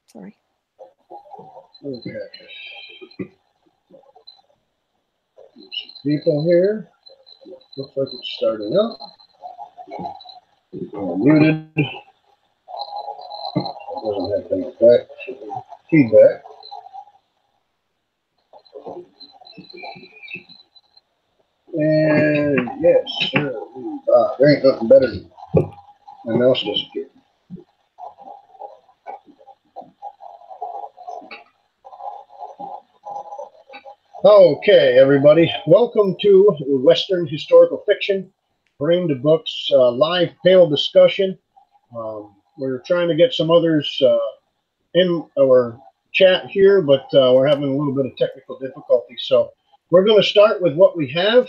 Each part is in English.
Sorry. Okay. People here. Looks like it's starting up. Muted. Doesn't have any back feedback. And yes, sir. There ain't nothing better than my mouse disappeared. Okay, everybody. Welcome to Western Historical Fiction, Bring to Books live panel discussion. We're trying to get some others in our chat here, but we're having a little bit of technical difficulty. So we're going to start with what we have.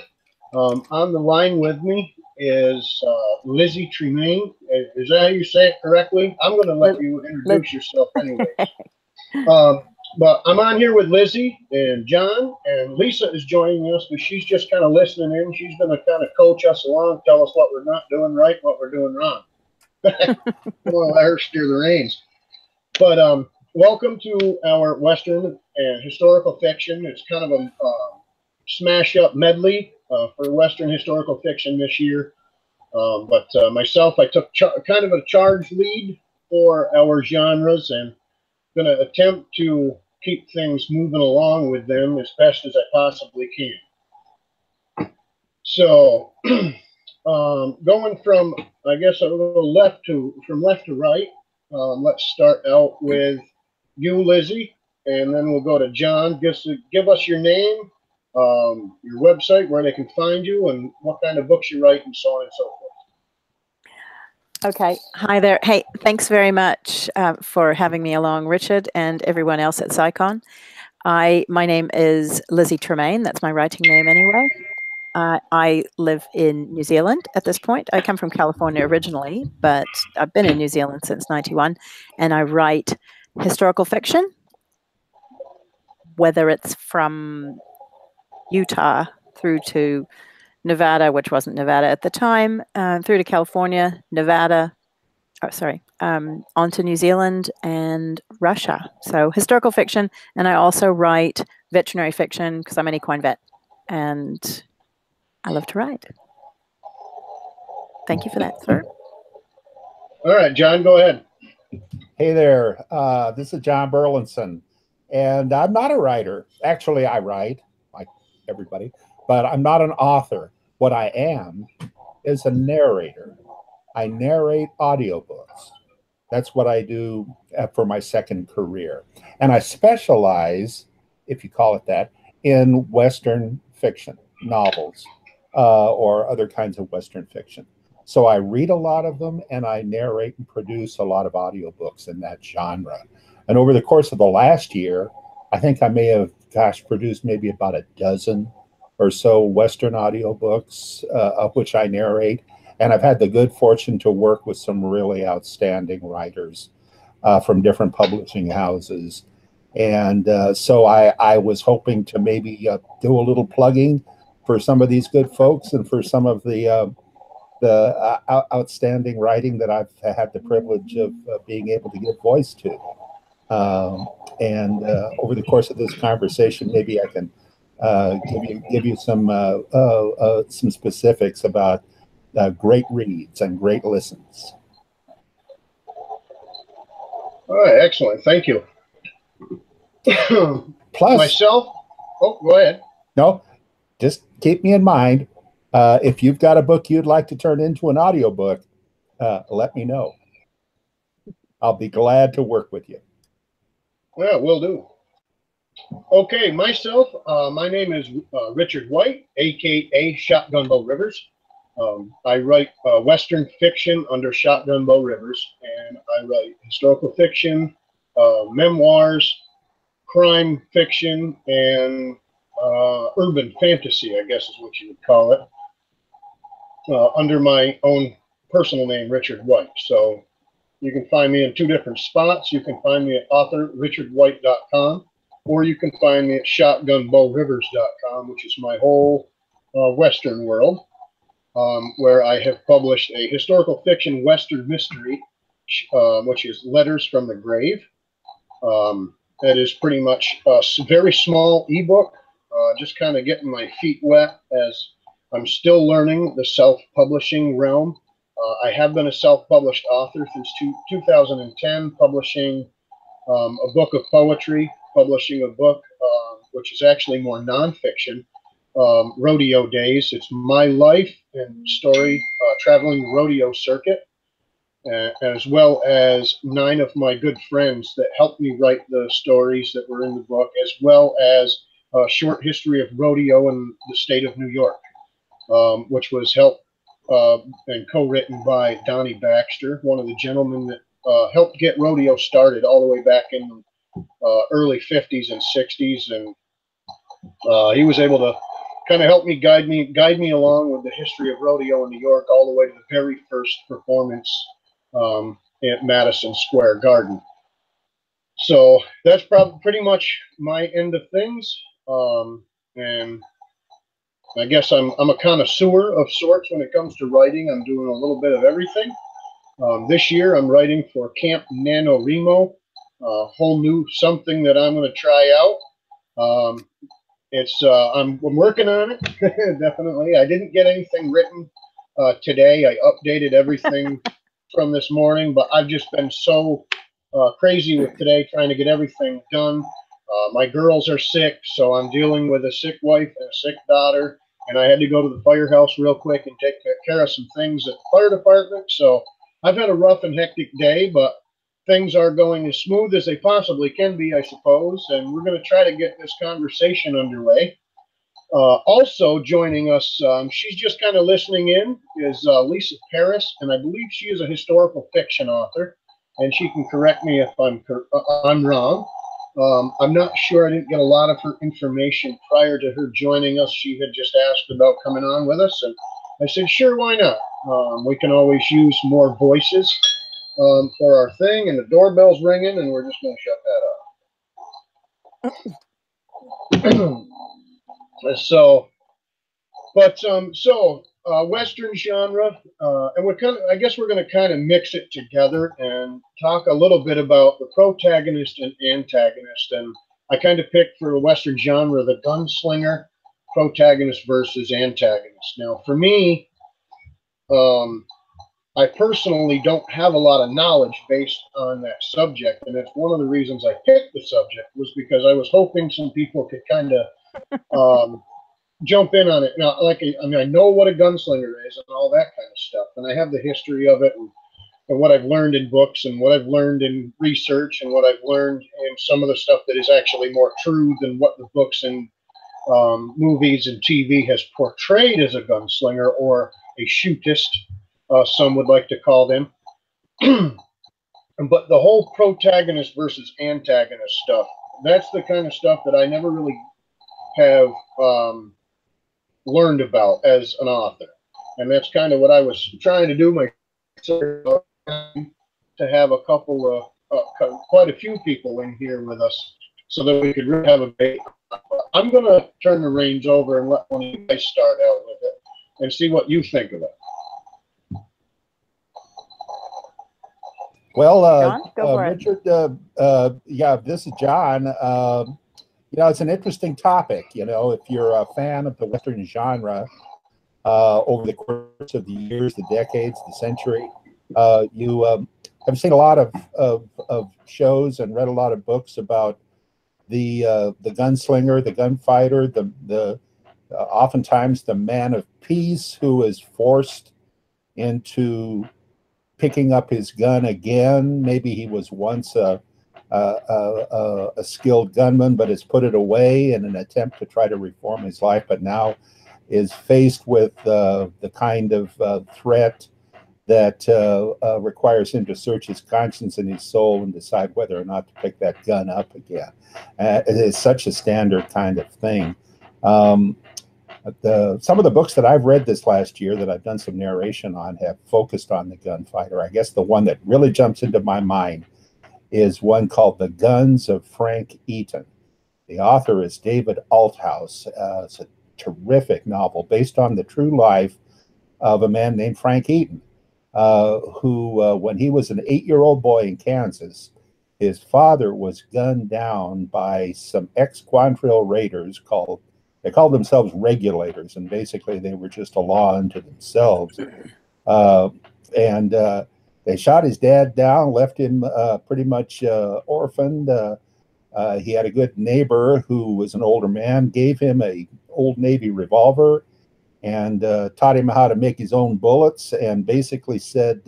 On the line with me is Lizzi Tremayne. Is that how you say it correctly? I'm going to let you introduce yourself anyways. But I'm on here with Lizzi and John, and Lisa is joining us, but she's just kind of listening in. She's going to kind of coach us along, tell us what we're not doing right, what we're doing wrong. We'll let her steer the reins. But welcome to our Western and historical fiction. It's kind of a smash-up medley for Western historical fiction this year. But myself, I took kind of a charge lead for our genres and going to attempt to keep things moving along with them as best as I possibly can. So, going from, I guess I'll go from left to right. Let's start out with you, Lizzi, and then we'll go to John. Give us your name, your website, where they can find you, and what kind of books you write, and so on and so forth. Okay. Hi there. Hey, thanks very much for having me along, Richard, and everyone else at SciCon. My name is Lizzi Tremayne. That's my writing name anyway. I live in New Zealand at this point. I come from California originally, but I've been in New Zealand since '91, and I write historical fiction, whether it's from Utah through to Nevada, which wasn't Nevada at the time, through to California, Nevada, onto New Zealand and Russia. So historical fiction, and I also write veterinary fiction because I'm an equine vet, and I love to write. Thank you for that, sir. All right, John, go ahead. Hey there, this is John Burlinson, and I'm not a writer. Actually, I write, like everybody, but I'm not an author. What I am is a narrator. I narrate audiobooks. That's what I do for my second career. And I specialize, if you call it that, in Western fiction, novels, or other kinds of Western fiction. So I read a lot of them, and I narrate and produce a lot of audiobooks in that genre. And over the course of the last year, I think I may have, produced maybe about a dozen or so Western audiobooks, of which I narrate. And I've had the good fortune to work with some really outstanding writers from different publishing houses. And so I was hoping to maybe do a little plugging for some of these good folks and for some of the outstanding writing that I've had the privilege of being able to give voice to. And over the course of this conversation, maybe I can give you some specifics about great reads and great listens. All right, excellent. Thank you. Plus, myself. Oh, go ahead. No, just keep me in mind. If you've got a book you'd like to turn into an audiobook, let me know. I'll be glad to work with you. Yeah, will do. Okay, myself, my name is Richard White, a.k.a. Shotgun Bow Rivers. I write Western fiction under Shotgun Bow Rivers, and I write historical fiction, memoirs, crime fiction, and urban fantasy, I guess is what you would call it, under my own personal name, Richard White. So you can find me in two different spots. You can find me at authorrichardwhite.com, or you can find me at shotgunbowrivers.com, which is my whole Western world, where I have published a historical fiction Western mystery, which is Letters from the Grave. That is pretty much a very small ebook, just kind of getting my feet wet as I'm still learning the self-publishing realm. I have been a self-published author since 2010, publishing a book of poetry, publishing a book which is actually more nonfiction, Rodeo Days. It's my life and story traveling the rodeo circuit, as well as 9 of my good friends that helped me write the stories that were in the book, as well as a short history of rodeo in the state of New York, which was helped and co-written by Donnie Baxter, one of the gentlemen that helped get rodeo started all the way back in the early 50s and 60s. And he was able to kind of help me guide me along with the history of rodeo in New York, all the way to the very first performance at Madison Square Garden. So that's probably pretty much my end of things. And I guess I'm a connoisseur of sorts when it comes to writing. I'm doing a little bit of everything. This year I'm writing for Camp NaNoWriMo, a whole new something that I'm going to try out. I'm working on it, definitely. I didn't get anything written today. I updated everything from this morning, but I've just been so crazy with today trying to get everything done. My girls are sick, so I'm dealing with a sick wife and a sick daughter, and I had to go to the firehouse real quick and take care of some things at the fire department. So I've had a rough and hectic day, but things are going as smooth as they possibly can be, I suppose, and we're going to try to get this conversation underway. Also joining us, she's just kind of listening in, is Lisa Paris, and I believe she is a historical fiction author, and she can correct me if I'm wrong. I'm not sure. I didn't get a lot of her information prior to her joining us. She had just asked about coming on with us, and I said, sure, why not? We can always use more voices for our thing, and the doorbell's ringing, and we're just going to shut that up. So Western genre, and I guess we're going to kind of mix it together and talk a little bit about the protagonist and antagonist. And I kind of picked for the Western genre the gunslinger, protagonist versus antagonist. Now, for me, I personally don't have a lot of knowledge based on that subject, and that's one of the reasons I picked the subject, was because I was hoping some people could kind of jump in on it. Now, I know what a gunslinger is and all that kind of stuff, and I have the history of it and what I've learned in books and what I've learned in research and what I've learned in some of the stuff that is actually more true than what the books and movies and TV has portrayed as a gunslinger or a shootist, some would like to call them. But the whole protagonist versus antagonist stuff, that's the kind of stuff that I never really have learned about as an author. And that's kind of what I was trying to do to have a couple of, quite a few people in here with us so that we could really have a debate. I'm going to turn the reins over and let one of you guys start out with it and see what you think of it. Well, John, go for Richard, yeah, this is John. You know, it's an interesting topic. You know, if you're a fan of the Western genre, over the course of the years, the decades, the century, you have seen a lot of shows and read a lot of books about the gunslinger, the gunfighter, the oftentimes the man of peace who is forced into picking up his gun again. Maybe he was once a skilled gunman, but has put it away in an attempt to try to reform his life, but now is faced with the kind of threat that requires him to search his conscience and his soul and decide whether or not to pick that gun up again. It is such a standard kind of thing. Some of the books that I've read this last year that I've done some narration on have focused on the gunfighter. I guess the one that really jumps into my mind is one called The Guns of Frank Eaton. The author is David Althouse. It's a terrific novel based on the true life of a man named Frank Eaton, who, when he was an 8-year-old boy in Kansas, his father was gunned down by some ex-Quantrill raiders they called themselves regulators, and basically they were just a law unto themselves. And they shot his dad down, left him pretty much orphaned. He had a good neighbor who was an older man, gave him a old Navy revolver, and taught him how to make his own bullets, and basically said,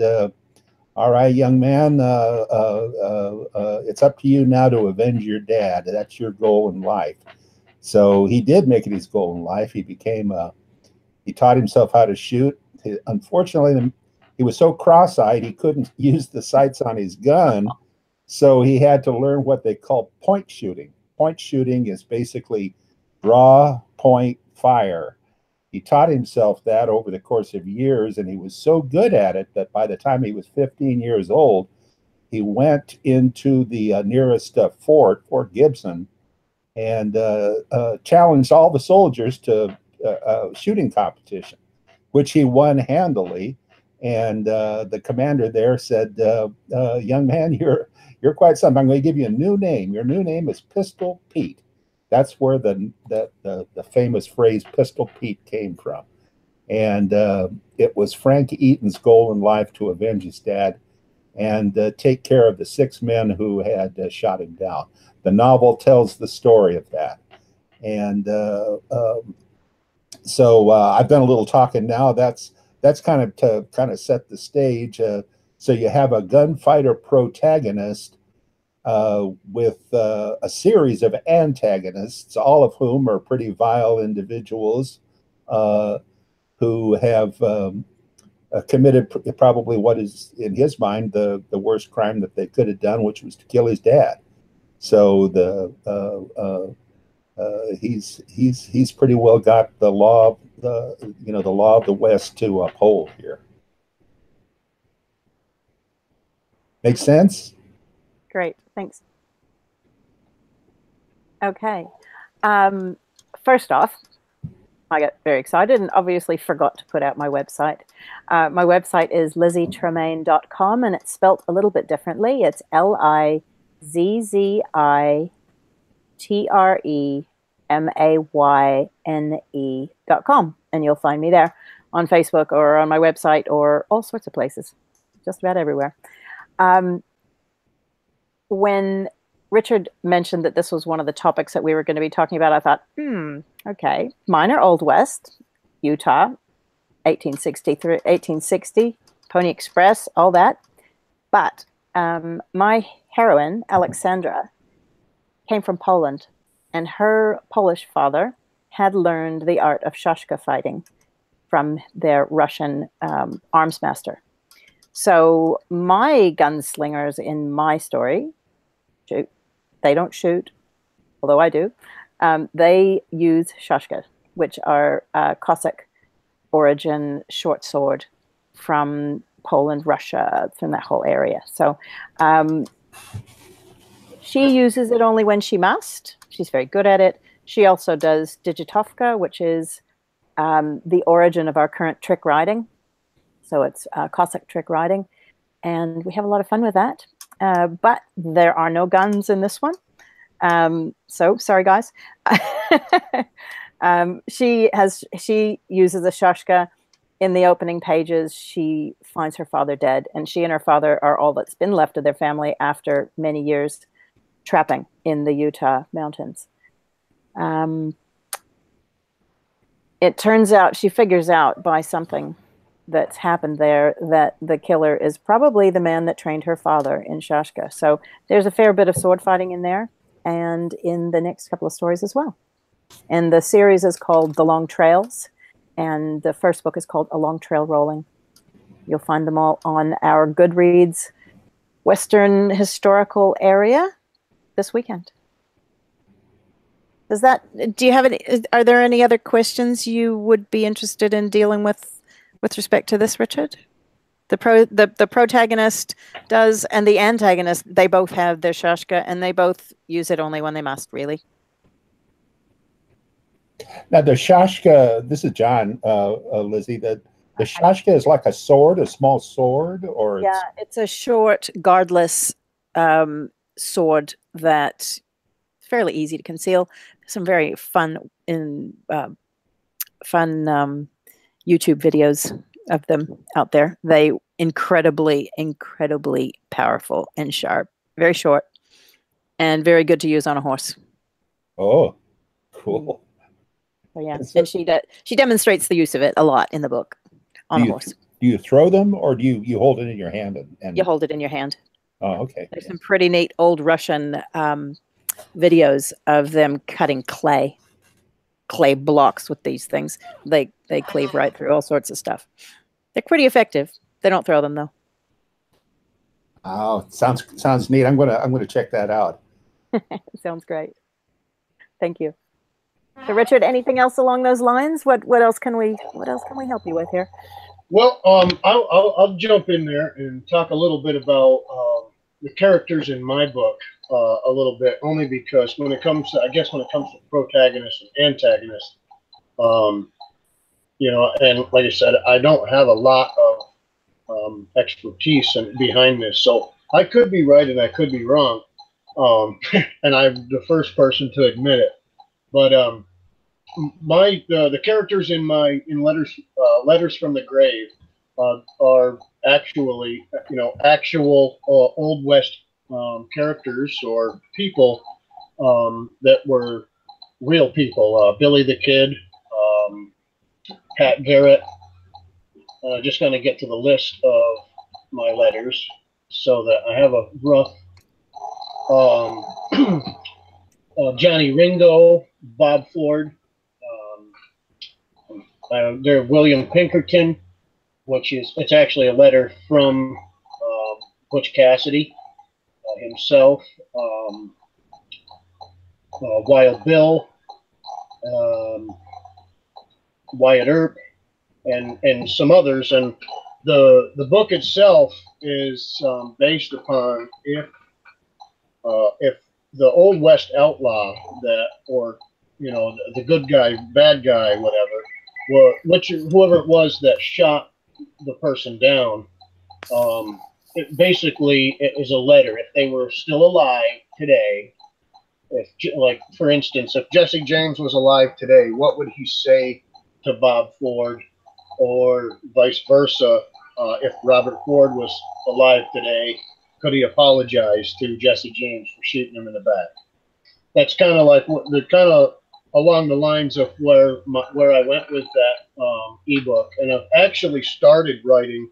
all right, young man, it's up to you now to avenge your dad. That's your goal in life. So he did make it his goal in life. He taught himself how to shoot. Unfortunately, he was so cross-eyed, he couldn't use the sights on his gun. So he had to learn what they call point shooting. Point shooting is basically draw, point, fire. He taught himself that over the course of years, and he was so good at it that by the time he was 15 years old, he went into the nearest Fort Gibson, and challenged all the soldiers to a shooting competition, which he won handily. And the commander there said, young man, you're quite something. I'm going to give you a new name. Your new name is Pistol Pete. That's where the famous phrase Pistol Pete came from. And it was Frank Eaton's goal in life to avenge his dad and take care of the 6 men who had shot him down. The novel tells the story of that. And so I've done a little talking now. That's kind of to set the stage. So you have a gunfighter protagonist with a series of antagonists, all of whom are pretty vile individuals who have committed probably what is, in his mind, the worst crime that they could have done, which was to kill his dad. So he's pretty well got the law of the West to uphold here. Make sense? Great, thanks. Okay. First off, I got very excited and obviously forgot to put out my website. My website is LizziTremayne.com, and it's spelt a little bit differently. It's LizziTremayne.com, and you'll find me there on Facebook or on my website or all sorts of places, just about everywhere. When Richard mentioned that this was one of the topics that we were going to be talking about, I thought, okay, mine are Old West, Utah, 1860, Pony Express, all that. But my heroine, Alexandra, came from Poland, and her Polish father had learned the art of shashka fighting from their Russian arms master. So my gunslingers in my story, shoot. They don't shoot, although I do. They use shashka, which are Cossack origin short sword from Poland, Russia, from that whole area. So she uses it only when she must. She's very good at it. She also does digitowka, which is the origin of our current trick riding. So it's Cossack trick riding, and we have a lot of fun with that. But there are no guns in this one. So sorry, guys. She uses a shashka. In the opening pages, she finds her father dead, and she and her father are all that's been left of their family after many years trapping in the Utah mountains. It turns out, she figures out by something that's happened there that the killer is probably the man that trained her father in shashka. So there's a fair bit of sword fighting in there, and in the next couple of stories as well. And the series is called The Long Trails, and the first book is called A Long Trail Rolling. You'll find them all on our Goodreads Western historical area this weekend. Do you have any, are there any other questions you would be interested in dealing with respect to this, Richard? The protagonist does, and the antagonist, they both have their shashka, and they both use it only when they must, really. Now the Shashka, this is John, Lizzie, the Shashka is like a sword, a small sword, or Yeah, it's a short, guardless sword that's fairly easy to conceal. Some very fun YouTube videos of them out there. They incredibly, incredibly powerful and sharp. Very short and very good to use on a horse. Oh, cool. So yeah, and she demonstrates the use of it a lot in the book on a horse. Do you throw them, or do you hold it in your hand? And you hold it in your hand. Oh, okay. There's some pretty neat old Russian videos of them cutting clay blocks with these things. They cleave right through all sorts of stuff. They're pretty effective. They don't throw them though. Oh, sounds neat. I'm gonna check that out. Sounds great. Thank you. So, Richard, anything else along those lines? What else can we help you with here? Well, I'll jump in there and talk a little bit about the characters in my book a little bit, only because when it comes to protagonist and antagonist, you know, and like I said, I don't have a lot of expertise behind this, so I could be right and I could be wrong, and I'm the first person to admit it. But the characters in Letters from the Grave are actually, you know, actual Old West characters or people that were real people. Billy the Kid, Pat Garrett. Just going to get to the list of my letters so that I have a rough. Johnny Ringo, Bob Ford. There's William Pinkerton, it's actually a letter from Butch Cassidy himself. Wild Bill, Wyatt Earp, and some others. And the book itself is based upon if the Old West outlaw or you know, the good guy, bad guy, whatever, whoever it was that shot the person down, it is a letter. If they were still alive today, like for instance, if Jesse James was alive today, what would he say to Bob Ford, or vice versa? If Robert Ford was alive today, could he apologize to Jesse James for shooting him in the back? That's kind of along the lines of where I went with that ebook, and I've actually started writing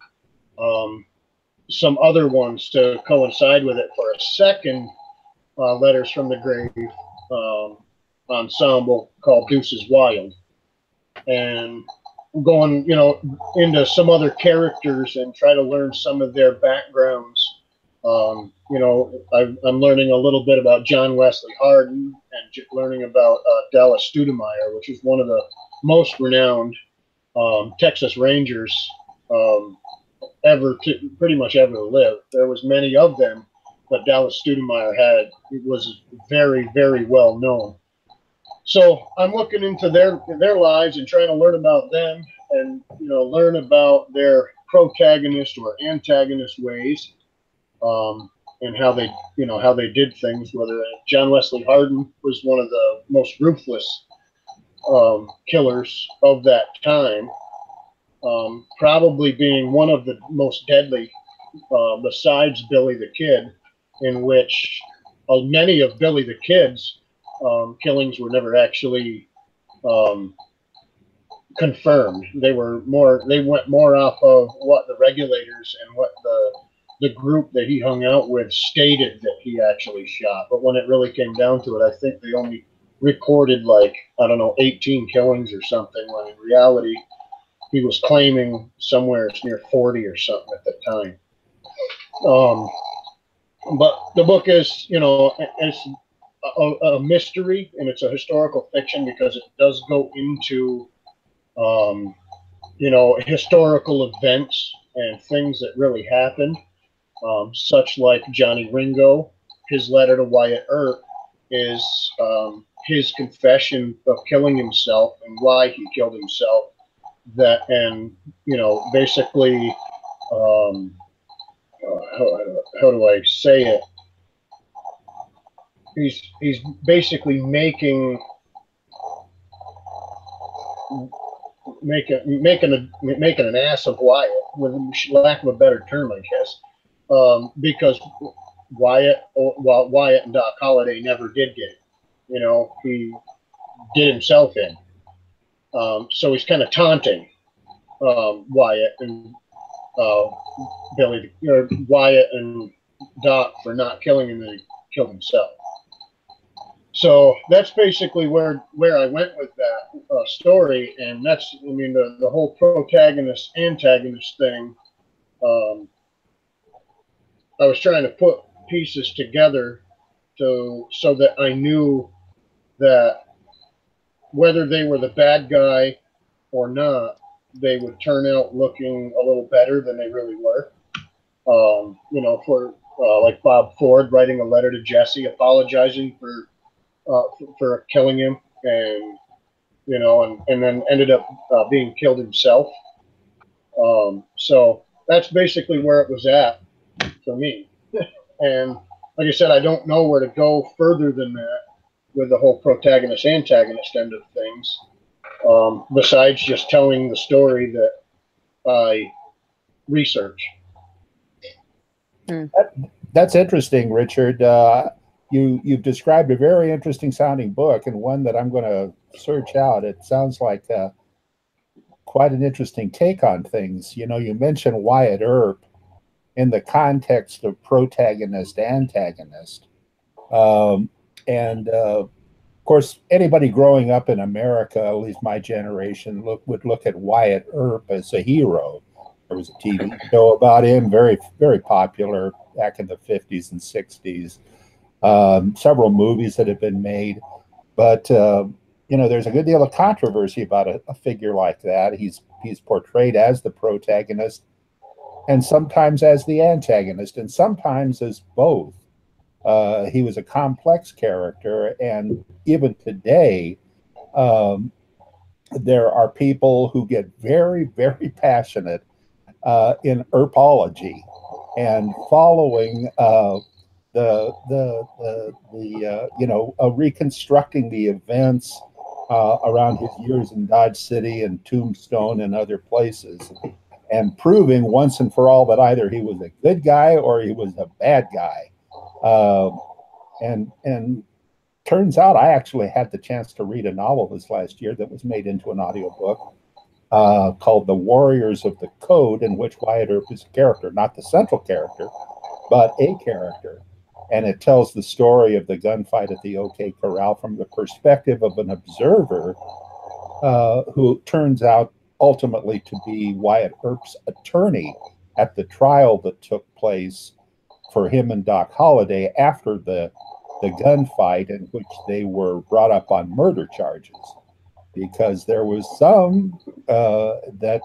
some other ones to coincide with it for a second Letters from the Grave ensemble called Deuces Wild, and going, you know, into some other characters and try to learn some of their backgrounds. You know, I'm learning a little bit about John Wesley Hardin and learning about Dallas Studemeyer, which is one of the most renowned Texas Rangers pretty much ever live. There was many of them, but Dallas Studemeyer was very, very well known. So I'm looking into their lives and trying to learn about them, and you know, learn about their protagonist or antagonist ways. And how they did things. Whether John Wesley Hardin was one of the most ruthless killers of that time, probably being one of the most deadly, besides Billy the Kid, in which many of Billy the Kid's killings were never actually confirmed. They went more off of what the regulators and what the group that he hung out with stated that he actually shot. But when it really came down to it, I think they only recorded, like, I don't know, 18 killings or something, when in reality he was claiming somewhere near 40 or something at the time. But the book is, you know, it's a mystery, and it's a historical fiction because it does go into you know, historical events and things that really happened. Such like Johnny Ringo, his letter to Wyatt Earp is his confession of killing himself and why he killed himself. That, and you know, basically, how do I say it? He's basically making an ass of Wyatt, with lack of a better term, I guess, because Wyatt and Doc Holliday never did get it. You know, he did himself in. So he's kind of taunting Wyatt and Wyatt and Doc for not killing him, and he killed himself. So that's basically where I went with that story, and that's, I mean, the whole protagonist antagonist thing. I was trying to put pieces together so that I knew that whether they were the bad guy or not, they would turn out looking a little better than they really were. You know, for like Bob Ford writing a letter to Jesse apologizing for killing him, and you know, and then ended up being killed himself. So that's basically where it was at for me. And like I said, I don't know where to go further than that with the whole protagonist antagonist end of things, besides just telling the story that I research. That's interesting, Richard. You've described a very interesting sounding book, and one that I'm going to search out. It sounds like quite an interesting take on things. You know, you mentioned Wyatt Earp in the context of protagonist antagonist, and of course, anybody growing up in America, at least my generation, would look at Wyatt Earp as a hero. There was a TV show about him, very, very popular back in the 50s and 60s. Several movies that have been made. But, you know, there's a good deal of controversy about a figure like that. He's portrayed as the protagonist, and sometimes as the antagonist, and sometimes as both. He was a complex character, and even today, there are people who get very, very passionate in Earpology and following reconstructing the events around his years in Dodge City and Tombstone and other places, and proving once and for all that either he was a good guy or he was a bad guy. And turns out I actually had the chance to read a novel this last year that was made into an audiobook called The Warriors of the Code, in which Wyatt Earp is a character, not the central character, but a character. And it tells the story of the gunfight at the OK Corral from the perspective of an observer who turns out ultimately to be Wyatt Earp's attorney at the trial that took place for him and Doc Holliday after the gunfight, in which they were brought up on murder charges, because there was some that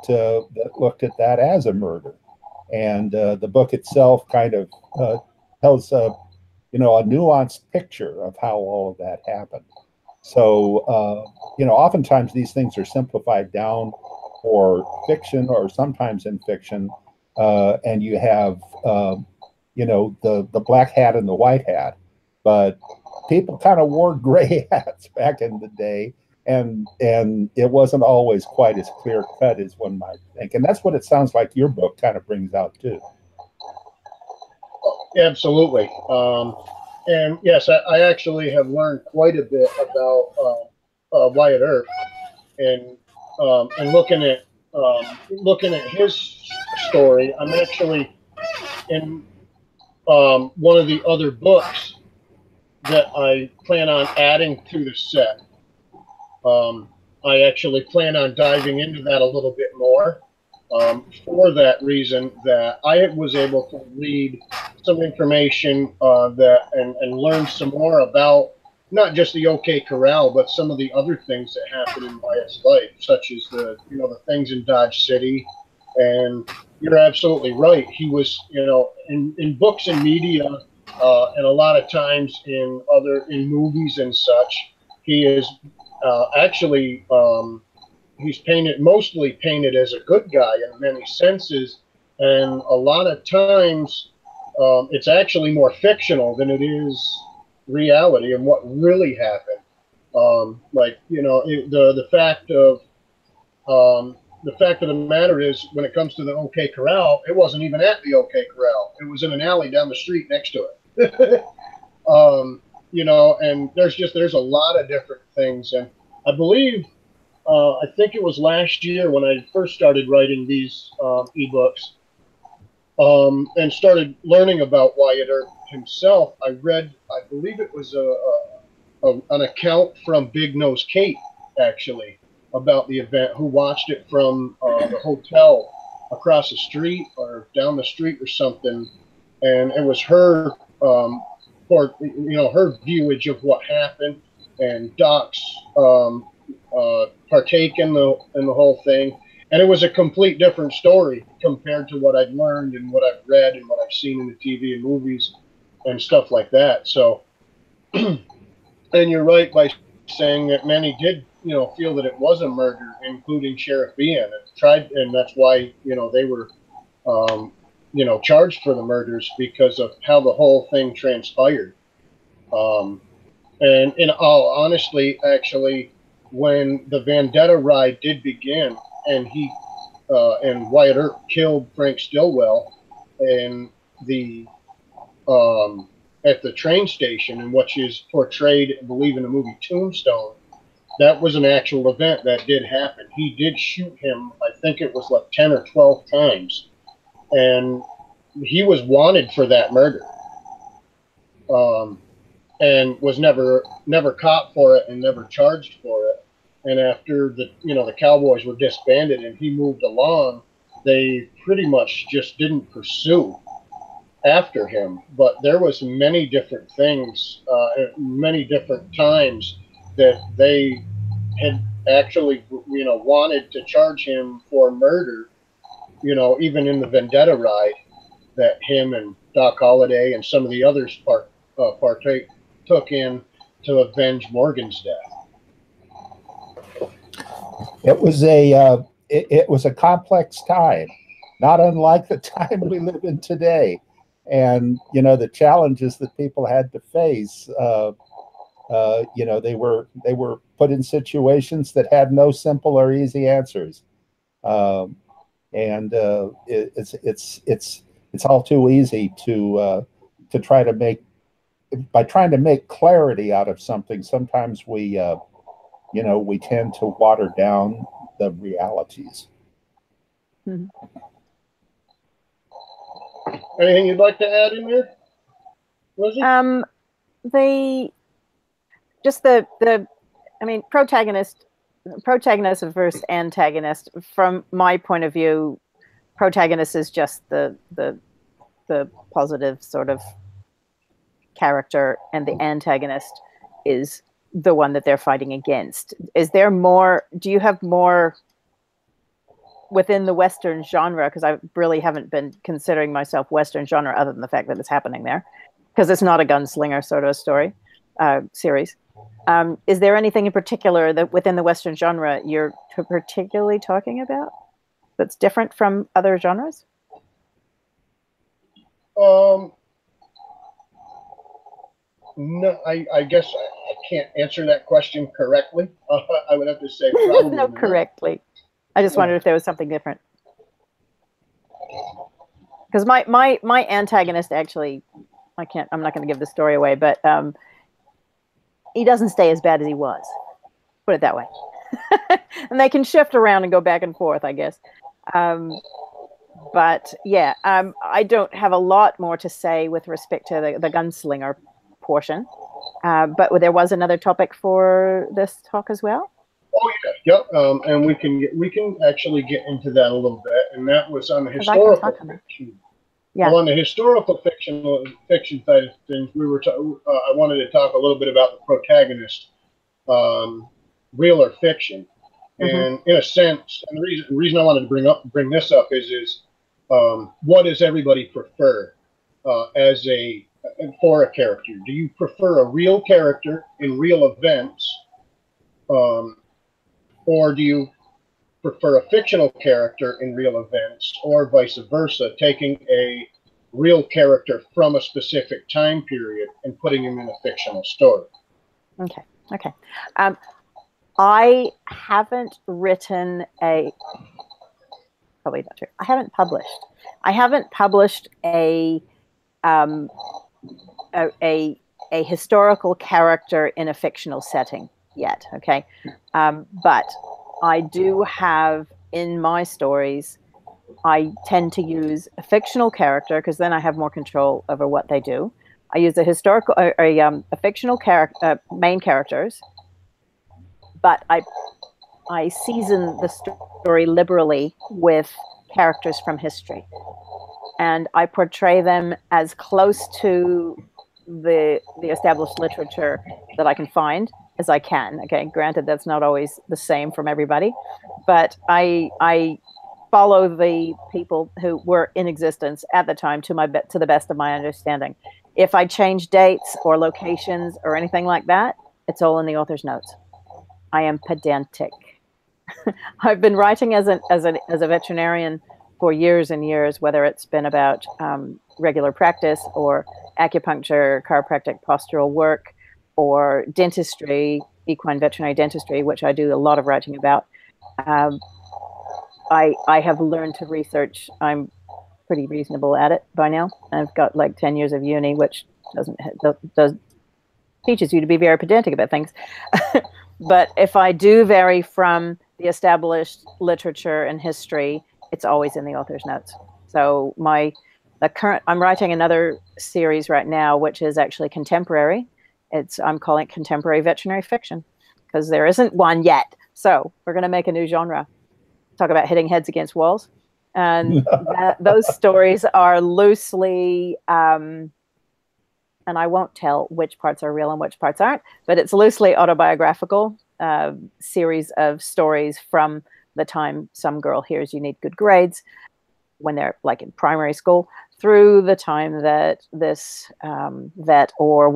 looked at that as a murder. And the book itself kind of tells a nuanced picture of how all of that happened. So, oftentimes these things are simplified down for fiction, or sometimes in fiction, and you have, the black hat and the white hat. But people kind of wore gray hats back in the day, and it wasn't always quite as clear cut as one might think. And that's what it sounds like your book kind of brings out too. Absolutely. And yes, I actually have learned quite a bit about Wyatt Earp, and looking at his story. I'm actually in one of the other books that I plan on adding to the set. I actually plan on diving into that a little bit more, for that reason that I was able to read some information and learn some more about not just the OK Corral, but some of the other things that happened in Wyatt's life, such as the things in Dodge City. And you're absolutely right. He was, in books and media, and a lot of times in movies and such, He is actually he's mostly painted as a good guy in many senses, and a lot of times it's actually more fictional than it is reality and what really happened. Like, you know, the fact of the matter is, when it comes to the OK Corral, it wasn't even at the OK Corral. It was in an alley down the street next to it. You know, and there's a lot of different things. And I believe, I think it was last year when I first started writing these ebooks, and started learning about Wyatt Earp himself. I believe it was an account from Big Nose Kate, actually, about the event, who watched it from the hotel across the street or down the street or something, and it was her, her viewage of what happened, and Doc's partake in the whole thing, and it was a complete different story compared to what I've learned and what I've read and what I've seen in the TV and movies and stuff like that. So, and you're right by saying that many did, you know, feel that it was a murder, including Sheriff Bean, and that's why, you know, they were, you know, charged for the murders because of how the whole thing transpired. And in all honesty, actually, when the Vendetta ride did begin, and and Wyatt Earp killed Frank Stillwell in the at the train station, and which is portrayed, I believe, in the movie Tombstone, that was an actual event that did happen. He did shoot him, I think it was like 10 or 12 times, and he was wanted for that murder, and was never caught for it and never charged for it. And after the Cowboys were disbanded and he moved along, they pretty much just didn't pursue after him. But there was many different things, many different times that they had actually, wanted to charge him for murder, even in the Vendetta ride that him and Doc Holliday and some of the others took in to avenge Morgan's death. It was a complex time, not unlike the time we live in today, and the challenges that people had to face. They were put in situations that had no simple or easy answers, and it's all too easy to try to make. By trying to make clarity out of something, sometimes we tend to water down the realities. Mm-hmm. Anything you'd like to add in there, Lizzie? Protagonist versus antagonist. From my point of view, protagonist is just the positive sort of character, and the antagonist is the one that they're fighting against. Is there more? Do you have more within the Western genre? Because I really haven't been considering myself Western genre, other than the fact that it's happening there, because it's not a gunslinger sort of story series. Is there anything in particular that within the Western genre you're particularly talking about that's different from other genres? No, I guess I can't answer that question correctly. I would have to say probably no, correctly. I just wondered if there was something different. Because my antagonist, actually, I'm not going to give the story away, but he doesn't stay as bad as he was. Put it that way. And they can shift around and go back and forth, I guess. But yeah, I don't have a lot more to say with respect to the gunslinger portion, but there was another topic for this talk as well. Oh yeah, yep. And we can actually get into that a little bit, and that was on the historical fiction. Yeah. Well, on the historical fiction side of things, I wanted to talk a little bit about the protagonist, real or fiction, and in a sense, and the reason I wanted to bring this up is what does everybody prefer for a character? Do you prefer a real character in real events, Or do you prefer a fictional character in real events, or vice versa, taking a real character from a specific time period and putting him in a fictional story? Okay. Okay. I haven't written probably not true. I haven't published a historical character in a fictional setting yet. Okay. But I do have in my stories, I tend to use a fictional character because then I have more control over what they do. I use a fictional character, main characters, but I season the story liberally with characters from history, and I portray them as close to the established literature that I can find as I can. Okay, granted, that's not always the same from everybody, but I follow the people who were in existence at the time to the best of my understanding. If I change dates or locations or anything like that, it's all in the author's notes. I am pedantic. I've been writing as a veterinarian for years and years, whether it's been about regular practice or acupuncture, chiropractic, postural work, or dentistry, equine veterinary dentistry, which I do a lot of writing about. I have learned to research. I'm pretty reasonable at it by now. I've got like 10 years of uni, which teaches you to be very pedantic about things. But if I do vary from the established literature and history, it's always in the author's notes. So I'm writing another series right now, which is actually contemporary. I'm calling it contemporary veterinary fiction because there isn't one yet. So we're going to make a new genre. Talk about hitting heads against walls. And those stories are loosely, and I won't tell which parts are real and which parts aren't, but it's loosely autobiographical series of stories from the time some girl hears you need good grades when they're like in primary school through the time that this vet or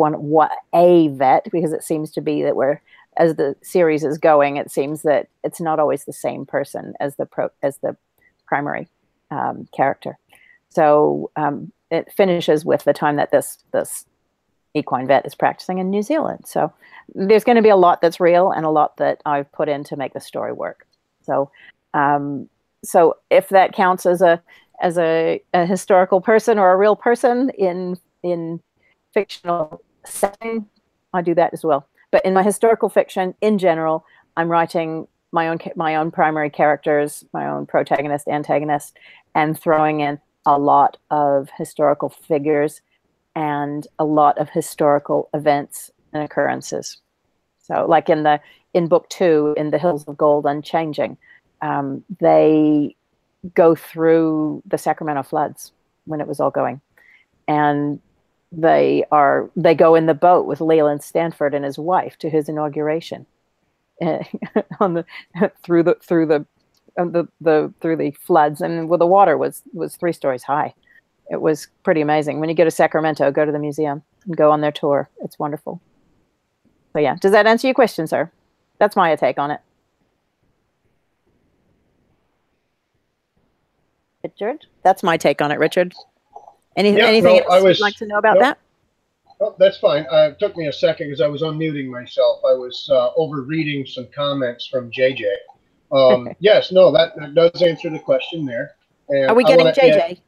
a vet, because it seems to be that as the series is going, it seems that it's not always the same person as the primary character. So it finishes with the time that this equine vet is practicing in New Zealand. So there's going to be a lot that's real and a lot that I've put in to make the story work. So so if that counts as a historical person or a real person in fictional setting, I do that as well. But in my historical fiction, in general, I'm writing my own primary characters, my own protagonist, antagonist, and throwing in a lot of historical figures and a lot of historical events and occurrences. So like in book 2, in The Hills of Gold Unchanging, they go through the Sacramento floods when it was all going. And they go in the boat with Leland Stanford and his wife to his inauguration through the floods, and the water was 3 stories high. It was pretty amazing. When you go to Sacramento, go to the museum and go on their tour. It's wonderful. So yeah, does that answer your question, sir? That's my take on it. Richard? That's my take on it, Richard. Anything else you'd like to know about that? Oh, that's fine. It took me a second because I was unmuting myself. I was over-reading some comments from JJ. Yes, no, that does answer the question there. And are we getting JJ?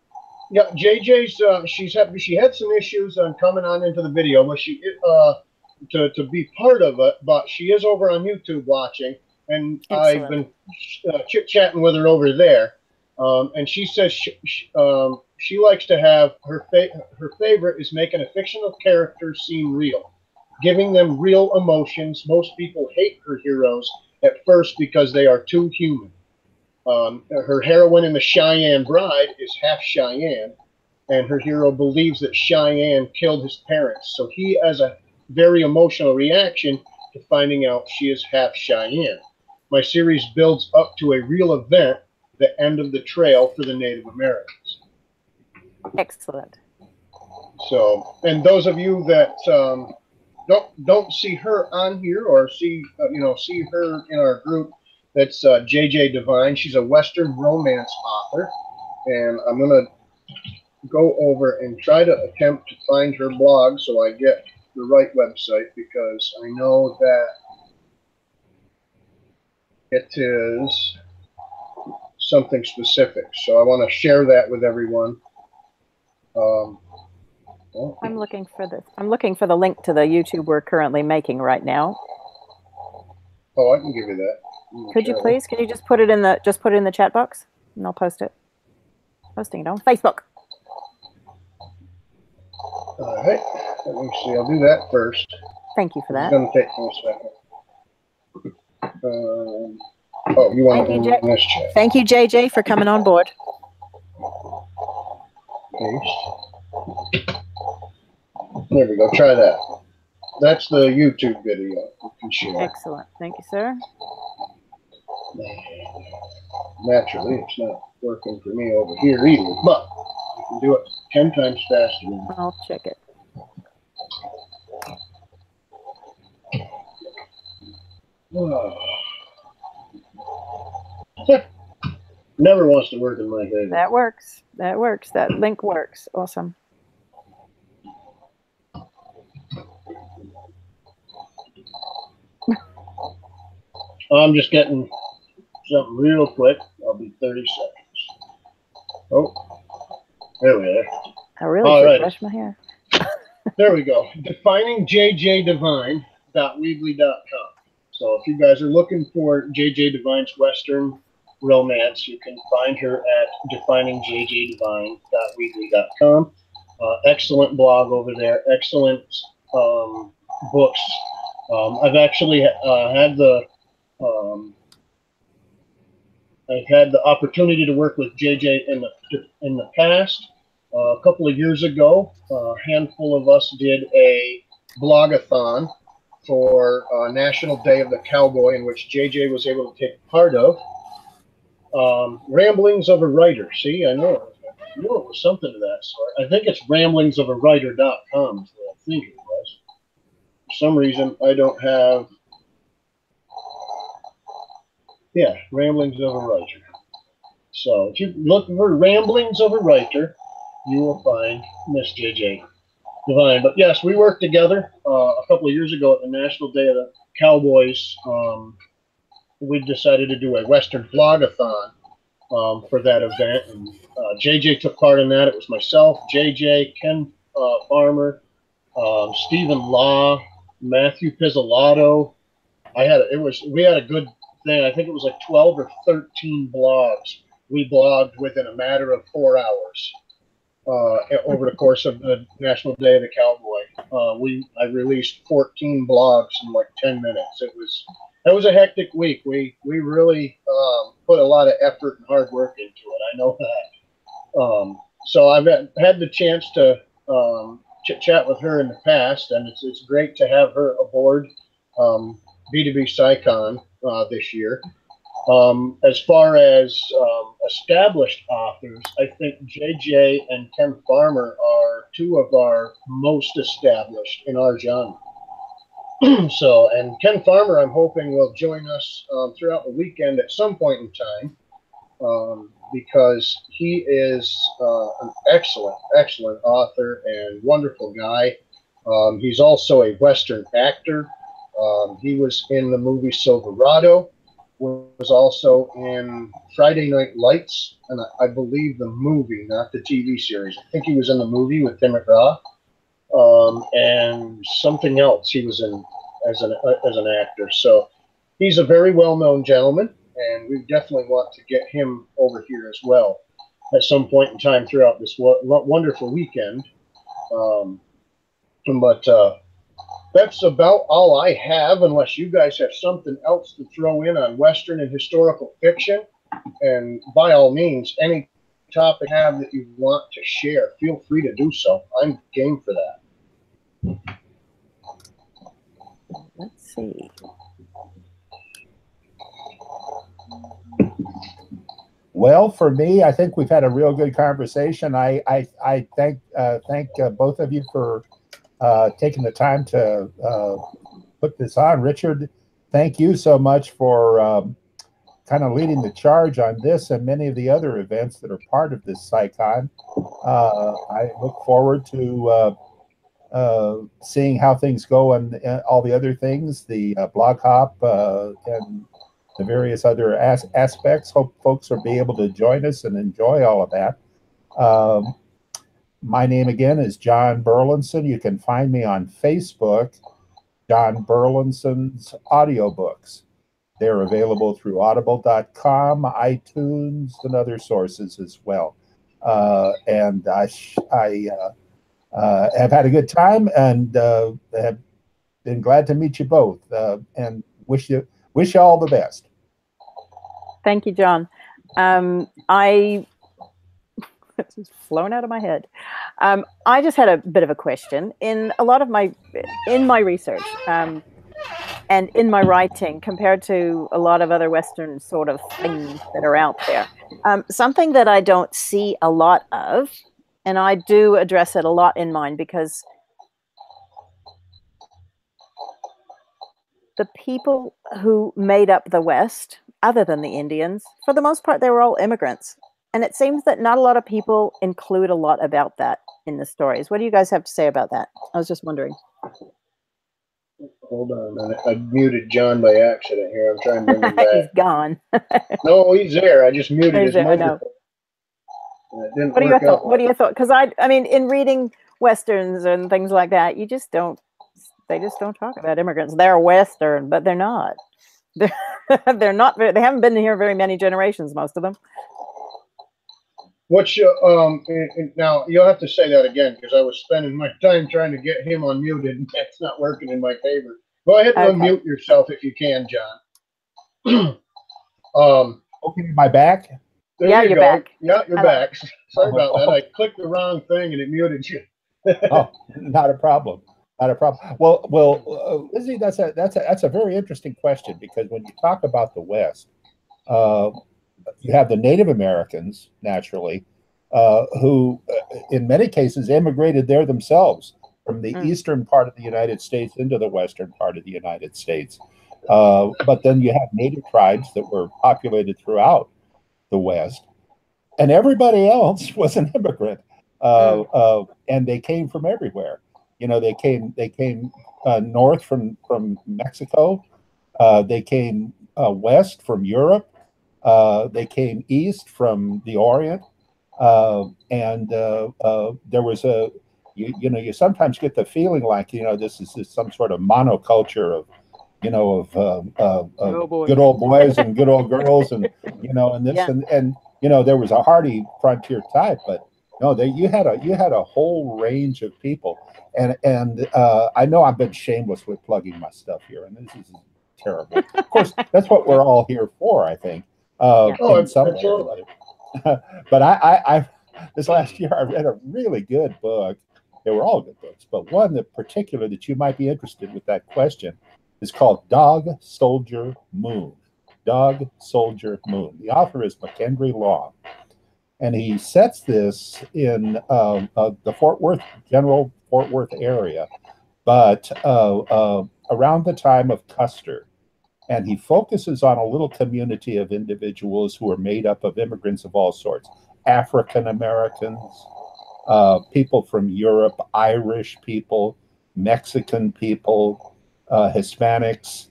Yeah, JJ's she had some issues on coming on into the video, but she to be part of it, but she is over on YouTube watching, and excellent. I've been chit-chatting with her over there. And she says she likes to have her favorite is making a fictional character seem real, giving them real emotions. Most people hate her heroes at first because they are too human. Her heroine in The Cheyenne Bride is half Cheyenne, and her hero believes that Cheyenne killed his parents. So he has a very emotional reaction to finding out she is half Cheyenne. My series builds up to a real event, the end of the trail for the Native Americans. Excellent. So, and those of you that don't see her on here or see see her in our group, that's JJ Devine. She's a Western romance author, and I'm gonna go over and try to attempt to find her blog so I get the right website, because I know that it is something specific. So I want to share that with everyone. Well, I'm looking for this. I'm looking for the link to the YouTube we're currently making right now. oh, I can give you that. Could you please? Can you just put it in the chat box, and I'll post it. Posting it on Facebook. All right. Let me see. I'll do that first. Thank you for that. It's going to take me a second. Oh, you want to in this chat? Thank you, JJ, for coming on board. Paste. There we go. Try that. That's the YouTube video. You can share. Excellent. Thank you, sir. Naturally, it's not working for me over here either, but I can do it 10 times faster. I'll check it. Never wants to work in my favor. That works. That works. That link works. Awesome. I'm just getting something real quick. I'll be 30 seconds. Oh, there we are. I really should brush my hair. There we go. DefiningJJDevine.weebly.com. So if you guys are looking for JJ Devine's Western romance, you can find her at DefiningJJDevine.weebly.com. Excellent blog over there. Excellent books. I've actually had the opportunity to work with JJ in the past. A couple of years ago, a handful of us did a blogathon for National Day of the Cowboy, in which JJ was able to take part of. Ramblings of a Writer. See, I know it was something of that sort. I think it's ramblingsofawriter.com is what I think it was. For some reason, I don't have. Yeah, Ramblings of a Writer. So if you look for Ramblings of a Writer, you will find Miss JJ Devine. But yes, we worked together a couple of years ago at the National Day of the Cowboys. We decided to do a Western blogathon for that event, and JJ took part in that. It was myself, JJ, Ken Farmer, Stephen Law, Matthew Pizzolatto. We had a good thing. I think it was like 12 or 13 blogs. We blogged within a matter of 4 hours over the course of the National Day of the Cowboy. I released 14 blogs in like 10 minutes. It was a hectic week. We really put a lot of effort and hard work into it. I know that. So I've had the chance to chit chat with her in the past, and it's great to have her aboard B2B SciCon this year. As far as established authors, I think JJ and Ken Farmer are two of our most established in our genre. So, and Ken Farmer, I'm hoping, will join us throughout the weekend at some point in time, because he is an excellent author and wonderful guy. He's also a Western actor. He was in the movie Silverado, was also in Friday Night Lights, and I believe the movie, not the TV series. I think he was in the movie with Tim McGraw, and something else he was in as an actor. So he's a very well-known gentleman, and we definitely want to get him over here as well at some point in time throughout this wonderful weekend. But that's about all I have, unless you guys have something else to throw in on Western and historical fiction. And by all means, any topic you have that you want to share, feel free to do so. I'm game for that. Let's see. Well, for me, I think we've had a real good conversation. I thank both of you for taking the time to put this on. Richard, thank you so much for kind of leading the charge on this and many of the other events that are part of this SciCon. I look forward to seeing how things go and all the other things, the blog hop and the various other aspects. Hope folks will be able to join us and enjoy all of that. My name again is John Burlinson. You can find me on Facebook, John Burlinson's audiobooks. They're available through audible.com, iTunes, and other sources as well. And I have had a good time and have been glad to meet you both and wish you all the best. Thank you, John. It's just flown out of my head. I just had a bit of a question. In my research and in my writing, compared to a lot of other Western sort of things that are out there, something that I don't see a lot of, and I do address it a lot in mine, because the people who made up the West, other than the Indians, for the most part, they were all immigrants. And it seems that not a lot of people include a lot about that in the stories. What do you guys have to say about that? I was just wondering. Hold on a minute. I muted John by accident here. I'm trying to bring him back. He's gone. No, he's there. I just muted his there, microphone. What are your thoughts? What are your thoughts? Because I mean, in reading Westerns and things like that, they just don't talk about immigrants. They're Western, but they're not. They're not. They haven't been here very many generations, most of them. What's your now you'll have to say that again, because I was spending my time trying to get him unmuted and that's not working in my favor. Go ahead and unmute yourself if you can, John. Okay, my back? There you go. Back. Yeah, you're back. Sorry about that. I clicked the wrong thing and it muted you. Oh, not a problem. Not a problem. Well, Lizzie, that's a very interesting question, because when you talk about the West, you have the Native Americans, naturally, who in many cases immigrated there themselves from the eastern part of the United States into the western part of the United States. But then you have native tribes that were populated throughout the West, and everybody else was an immigrant, and they came from everywhere. You know, they came north from Mexico, they came west from Europe. They came east from the Orient, and there was you sometimes get the feeling like, this is some sort of monoculture of, good old boys and good old girls, and and this and there was a hardy frontier type, but no, you had a whole range of people, and I know I've been shameless with plugging my stuff here, and this is terrible. Of course, that's what we're all here for, I think. In some way or other. But I this last year I read a really good book. They were all good books, but one in particular that you might be interested with that question is called Dog Soldier Moon. Dog Soldier Moon. The author is McKendry Long, and he sets this in the general Fort Worth area, but around the time of Custer. And he focuses on a little community of individuals who are made up of immigrants of all sorts. African Americans, people from Europe, Irish people, Mexican people, Hispanics,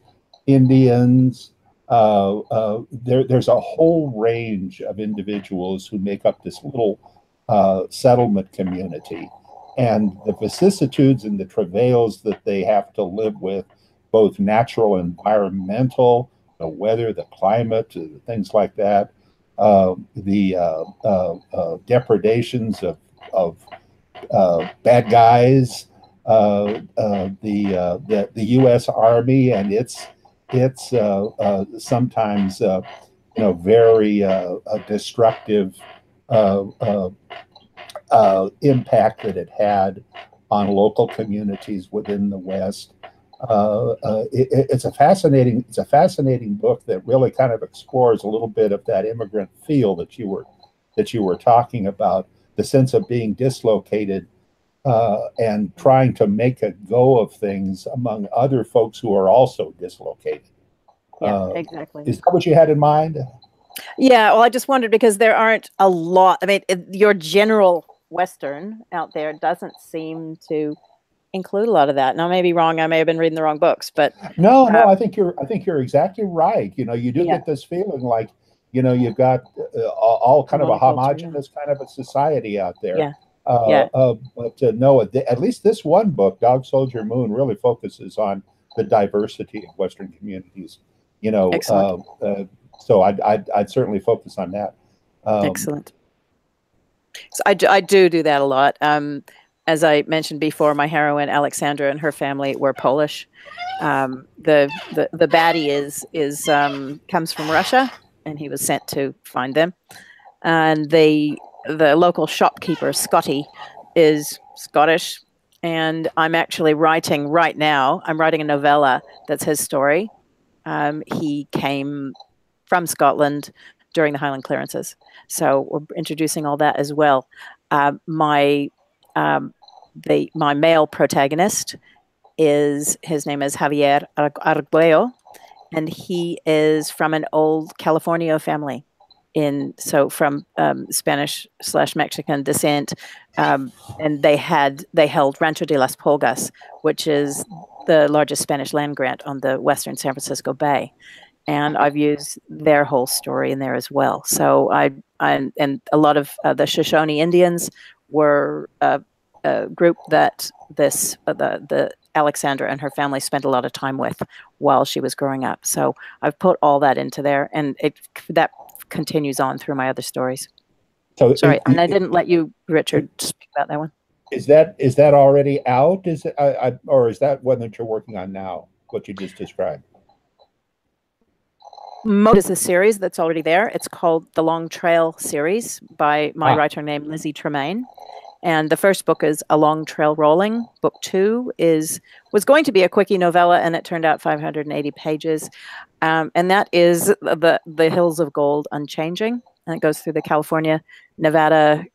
Indians. There's a whole range of individuals who make up this little settlement community. And the vicissitudes and the travails that they have to live with, both natural and environmental, the weather, the climate, things like that, the depredations of bad guys, the U.S. Army and its sometimes very destructive impact that it had on local communities within the West. It's a fascinating book that really kind of explores a little bit of that immigrant feel that you were talking about, the sense of being dislocated and trying to make a go of things among other folks who are also dislocated. Yeah, exactly. Is that what you had in mind? Yeah, well, I just wondered because there aren't a lot. I mean, your general Western out there doesn't seem to include a lot of that. Now, I may be wrong. I may have been reading the wrong books, but no, I think you're exactly right. You know, you do yeah. get this feeling like, you know, you've got all kind of a homogenous kind of a society out there. Yeah. Yeah. But no, at least this one book, Dog Soldier Moon, really focuses on the diversity of Western communities. You know, so I'd certainly focus on that. Excellent. So I do that a lot. As I mentioned before, my heroine Alexandra and her family were Polish. The baddie is comes from Russia, and he was sent to find them. And the local shopkeeper, Scotty, is Scottish. And I'm actually writing right now. I'm writing a novella that's his story. He came from Scotland during the Highland clearances, so we're introducing all that as well. My male protagonist his name is Javier Arguello, and he is from an old California family, from Spanish/Mexican descent, and they held Rancho de las Pulgas, which is the largest Spanish land grant on the western San Francisco Bay. And I've used their whole story in there as well. So and a lot of the Shoshone Indians were a group that the Alexandra and her family spent a lot of time with while she was growing up. So I've put all that into there, and that continues on through my other stories. So sorry, and I didn't let you, Richard, speak about that one. Is that already out? Is it or is that one that you're working on now? What you just described? Most is a series that's already there. It's called The Long Trail series by my writer named Lizzi Tremayne. And the first book is A Long Trail Rolling. Book 2 was going to be a quickie novella, and it turned out 580 pages. And that is the Hills of Gold Unchanging. And it goes through the California, Nevada,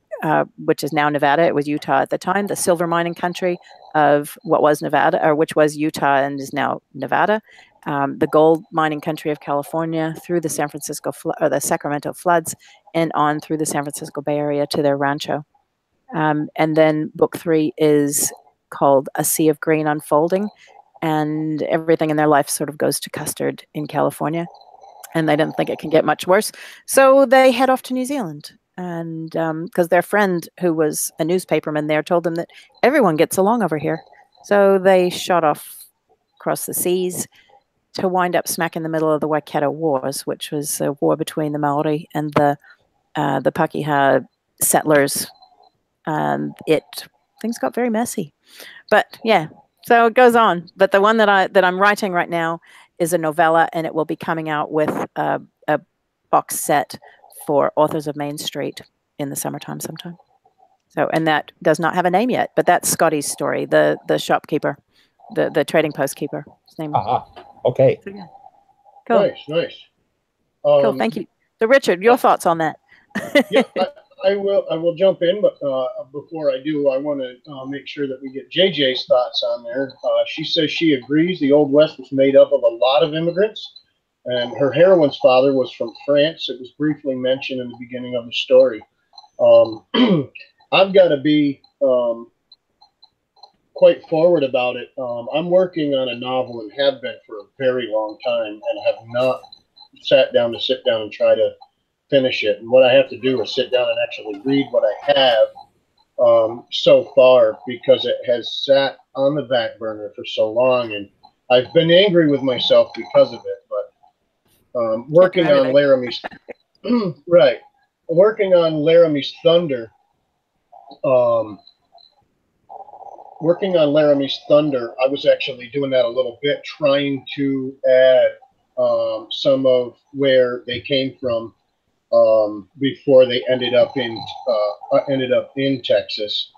which is now Nevada. It was Utah at the time, the silver mining country of what was Nevada, or which was Utah and is now Nevada. The gold mining country of California, through the the Sacramento floods, and on through the San Francisco Bay Area to their rancho. And then book 3 is called A Sea of Green Unfolding, and everything in their life sort of goes to custard in California, and they didn't think it can get much worse, so they head off to New Zealand. And because their friend, who was a newspaperman there, told them that everyone gets along over here, so they shot off across the seas to wind up smack in the middle of the Waikato Wars, which was a war between the Maori and the Pakeha settlers. And things got very messy. But yeah, so it goes on. But the one that I'm writing right now is a novella, and it will be coming out with a box set for Authors of Main Street in the summertime sometime. So, and that does not have a name yet, but that's Scotty's story, the shopkeeper, the trading post keeper. His name. Okay. So, yeah. Cool. Nice. Cool. Thank you. So, Richard, your thoughts on that? Yeah, I will jump in, but before I do, I want to make sure that we get JJ's thoughts on there. She says she agrees the Old West was made up of a lot of immigrants, and her heroine's father was from France. It was briefly mentioned in the beginning of the story. I've got to be quite forward about it. I'm working on a novel and have been for a very long time, and have not sit down and try to finish it. And what I have to do is sit down and actually read what I have so far, because it has sat on the back burner for so long, and I've been angry with myself because of it. But working on Laramie's right, working on Laramie's Thunder. Working on Laramie's Thunder, I was actually doing that a little bit, trying to add some of where they came from before they ended up in Texas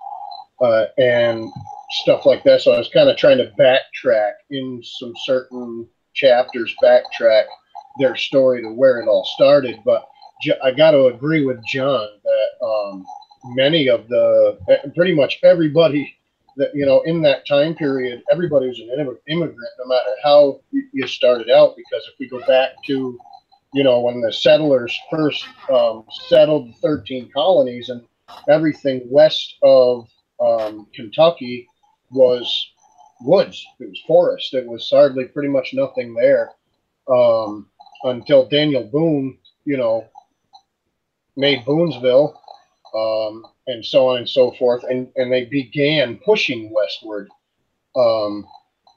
and stuff like that. So I was kind of trying to backtrack in some certain chapters, backtrack their story to where it all started. But I got to agree with John that pretty much everybody that, you know, in that time period, everybody was an immigrant, no matter how you started out. Because if we go back to, you know, when the settlers first settled the 13 colonies, and everything west of Kentucky was woods. It was forest. It was hardly pretty much nothing there until Daniel Boone, you know, made Boonesville, and so on and so forth, and they began pushing westward.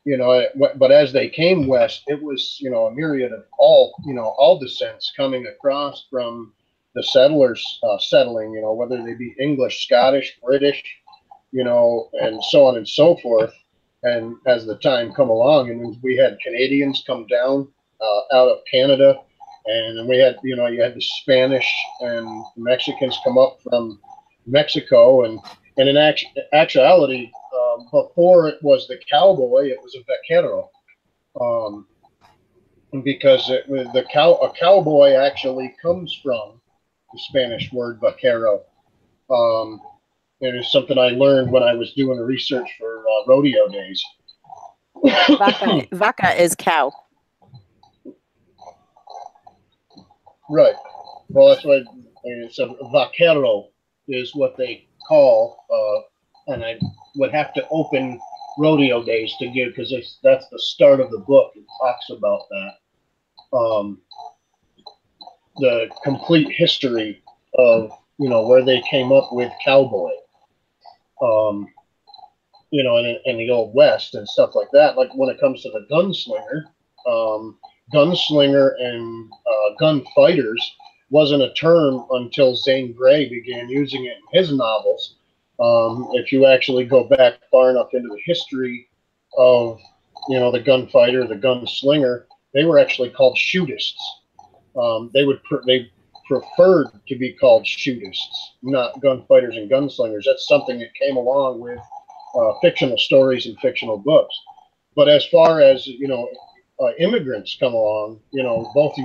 You know, but as they came west, it was, you know, a myriad of all descents coming across from the settlers settling, you know, whether they be English, Scottish, British, you know, and so on and so forth. And as the time come along, and we had Canadians come down out of Canada, and we had, you know, you had the Spanish and Mexicans come up from Mexico, and in actuality, before it was the cowboy, it was a vaquero, because a cowboy actually comes from the Spanish word vaquero. And it's something I learned when I was doing the research for rodeo days. Vaca is cow. Right. Well, that's why it's a vaquero is what they call, and I would have to open rodeo days to give, because that's the start of the book. It talks about that, the complete history of, you know, where they came up with cowboy, you know, in the old West and stuff like that. Like when it comes to the gunslinger and gunfighters wasn't a term until Zane Grey began using it in his novels. If you actually go back far enough into the history of, you know, the gunfighter, the gunslinger, they were actually called shootists. They preferred to be called shootists, not gunfighters and gunslingers. That's something that came along with fictional stories and fictional books. But as far as, you know, immigrants come along, you know, both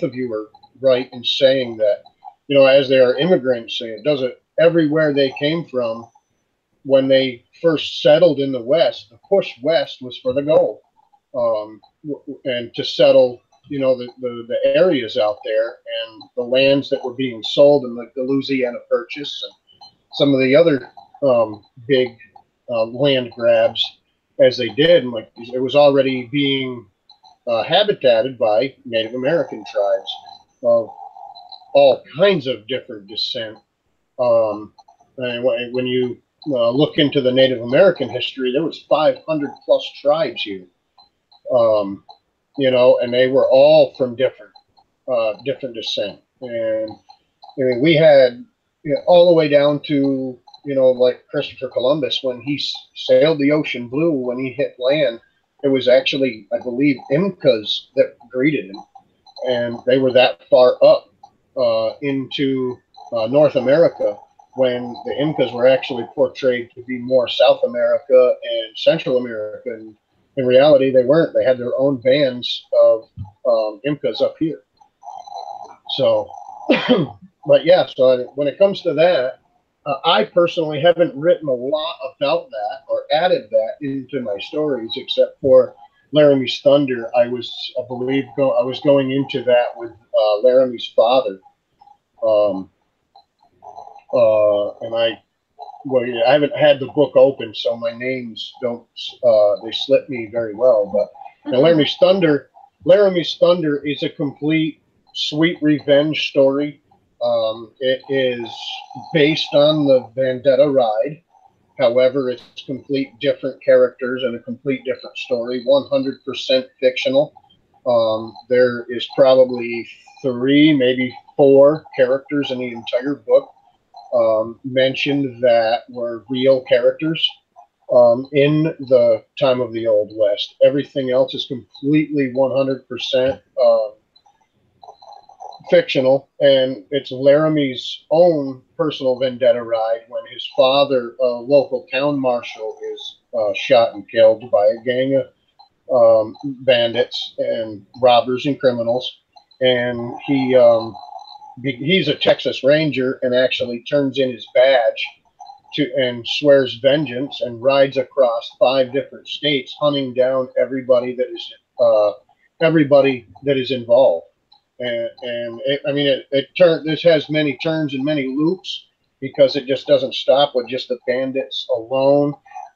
of you are right in saying that, you know, as they are immigrants, it doesn't, everywhere they came from, when they first settled in the West, the push west was for the gold, and to settle, you know, the areas out there and the lands that were being sold, and like the Louisiana Purchase and some of the other big land grabs as they did. And like, it was already being habitated by Native American tribes of all kinds of different descent. And when you look into the Native American history, there was 500 plus tribes here, you know, and they were all from different descent. And I mean, we had, you know, all the way down to, you know, like Christopher Columbus, when he sailed the ocean blue, when he hit land, it was actually, I believe, Incas that greeted him, and they were that far up into North America, when the Incas were actually portrayed to be more South America and Central America. And in reality, they weren't. They had their own bands of Incas up here. So, but yeah, so when it comes to that, I personally haven't written a lot about that or added that into my stories, except for Laramie's Thunder. I believe I was going into that with Laramie's father. And I haven't had the book open, so my names don't, they slip me very well. But now Laramie's Thunder is a complete sweet revenge story. It is based on the Vendetta Ride. However, it's complete different characters and a complete different story, 100% fictional. There is probably 3, maybe 4 characters in the entire book mentioned that were real characters in the time of the Old West. Everything else is completely 100% fictional, and it's Laramie's own personal vendetta ride when his father, a local town marshal, is shot and killed by a gang of bandits and robbers and criminals. And he's a Texas Ranger and actually turns in his badge and swears vengeance and rides across 5 different states, hunting down everybody that is involved. And this has many turns and many loops because it just doesn't stop with just the bandits alone.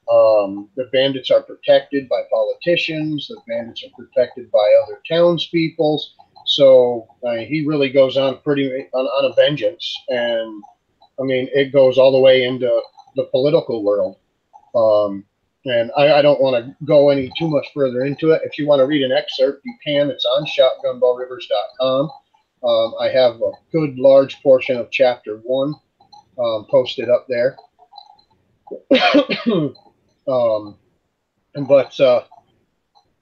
The bandits are protected by politicians. The bandits are protected by other townspeople. So he really goes on on a vengeance, and I mean it goes all the way into the political world. And I don't want to go any too much further into it. If you want to read an excerpt, you can. It's on shotgunballrivers.com. I have a good large portion of chapter 1 posted up there.